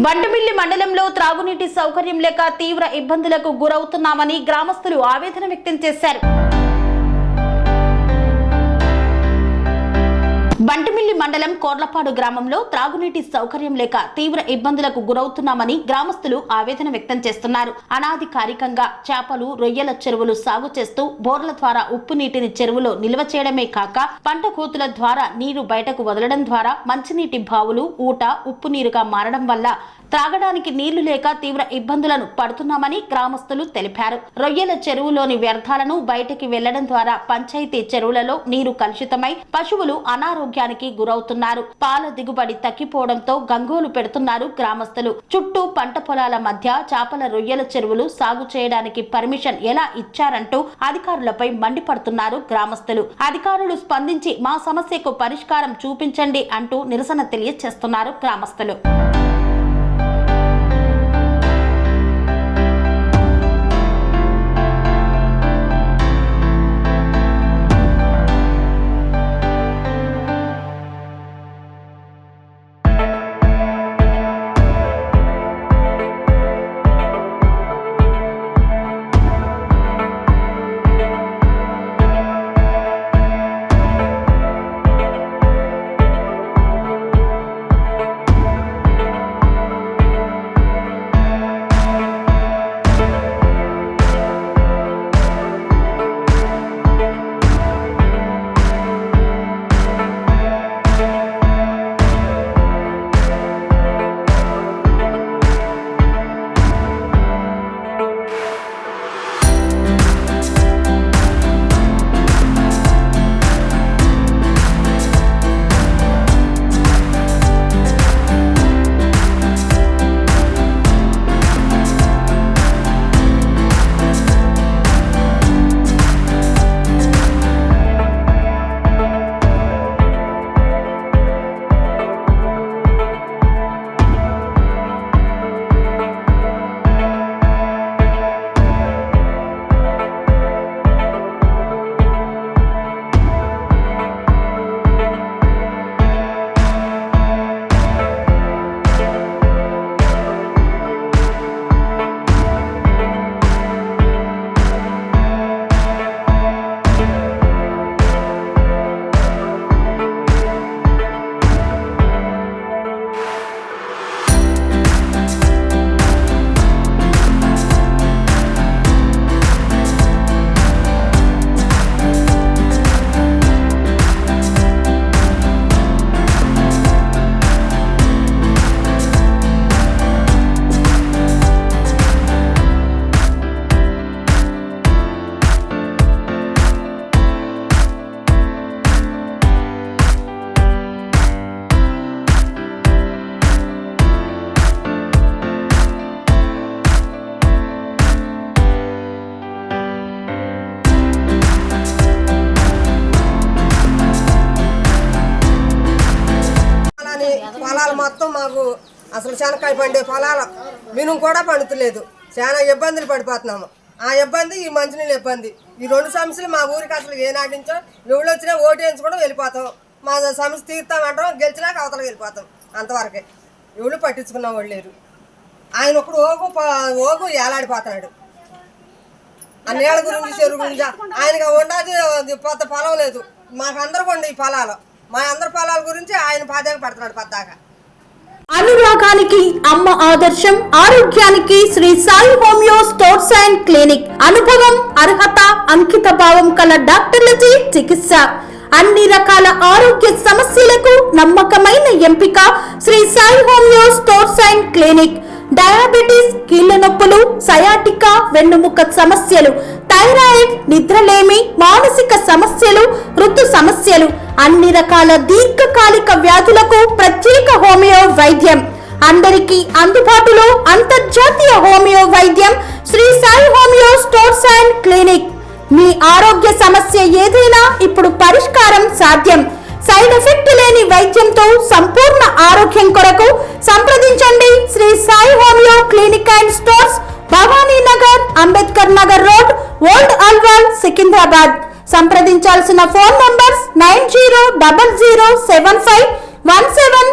బంటుమిల్లి మండలంలో త్రాగునీటి సౌకర్యం లేక తీవ్ర ఇబ్బందులకు గురవుతున్నామని గ్రామస్తులు ఆవేదన వ్యక్తం చేశారు. బంటుమిల్లి మండలం కోర్లపాడు గ్రామంలో త్రాగునీటి సౌకర్యం లేక తీవ్ర ఇబ్బందులకు గురవుతున్నామని గ్రామస్తులు ఆవేదన వ్యక్తం చేస్తున్నారు. అనాధికారికంగా చేపలు, రొయ్యల చెరువులు సాగు చేస్తూ బోర్ల ద్వారా ఉప్పు నీటిని చెరువులో నిల్వ చేయడమే కాక పంట కోతుల ద్వారా నీరు బయటకు వదలడం ద్వారా మంచినీటి బావులు, ఊట ఉప్పు నీరుగా మారడం వల్ల త్రాగడానికి నీళ్లు లేక తీవ్ర ఇబ్బందులను పడుతున్నామని గ్రామస్తులు తెలిపారు. రొయ్యల చెరువులోని వ్యర్థాలను బయటికి వెళ్లడం ద్వారా పంచాయతీ చెరువులలో నీరు కలుషితమై పశువులు అనారోగ్యానికి గురవుతున్నారు. పాల దిగుబడి తగ్గిపోవడంతో గంగోలు పెడుతున్నారు గ్రామస్తులు. చుట్టూ పంట పొలాల మధ్య చేపల, రొయ్యల చెరువులు సాగు చేయడానికి పర్మిషన్ ఎలా ఇచ్చారంటూ అధికారులపై మండిపడుతున్నారు గ్రామస్తులు. అధికారులు స్పందించి మా సమస్యకు పరిష్కారం చూపించండి అంటూ నిరసన తెలియజేస్తున్నారు గ్రామస్తులు. పొలాలు మొత్తం మాకు అసలు శనక్కాయ పండే పొలాల మినుము కూడా పండుతలేదు. చాలా ఇబ్బందులు పడిపోతున్నాము. ఆ ఇబ్బంది, ఈ మంచినీళ్ళ ఇబ్బంది, ఈ రెండు సమస్యలు మా ఊరికి అసలు ఏ నాటించో ఎవరు వచ్చినా ఓటు వేయించుకోవడం వెళ్ళిపోతాం. మా సమస్య తీరుతామంటాం, గెలిచినాక అవతలకి వెళ్ళిపోతాం. అంతవరకే ఎవరు పట్టించుకున్న వాళ్ళు లేరు. ఆయన ఒకడు ఓగు ఏలాడిపోతున్నాడు. ఆ నీళ్ళ గురించి, చెరువు గురించి ఆయనగా ఉండదు. కొత్త పొలం లేదు. మాకందరికి ఉండే ఈ పొలాలు, మా అందరి పొలాల గురించి ఆయన పాదాక పడుతున్నాడు పద్దాక. అనురాగానికి అమ్మ ఆదర్శం, ఆరోగ్యానికి Sri Sai homeo stores and clinic. అనుభవం, అర్హత, అంకిత భావం కల డాక్టర్లచే చికిత్స. అన్ని రకాల ఆరోగ్య సమస్యలకు నమ్మకమైన ఎంపిక Sri Sai homeo stores and clinic. Diabetes, కీళ్ల నొప్పులు, సయాటికా, వెన్నుముక సమస్యలు, థైరాయిడ్, నిద్రలేమి, మానసిక సమస్యలు, ఋతు సమస్యలు, అన్ని రకాల దీర్ఘకాలిక వ్యాధులకు ప్రత్యేక హోమియో వైద్యం. అందరికీ అందుబాటులో అంతర్జాతీయ హోమియో వైద్యం Sri Sai homeo stores and clinic. మీ ఆరోగ్య సమస్య ఏదైనా ఇప్పుడు పరిష్కారం సాధ్యం. సైడ్ ఎఫెక్ట్ లేని వైద్యంతో సంపూర్ణ ఆరోగ్యం కొరకు సంప్రదించండి Sri Sai homeo clinic and stores, Bhavani Nagar, Ambedkar Nagar road, old Alwal, Secunderabad. సంప్రదించాల్సిన ఫోన్ నంబర్స్ 90007517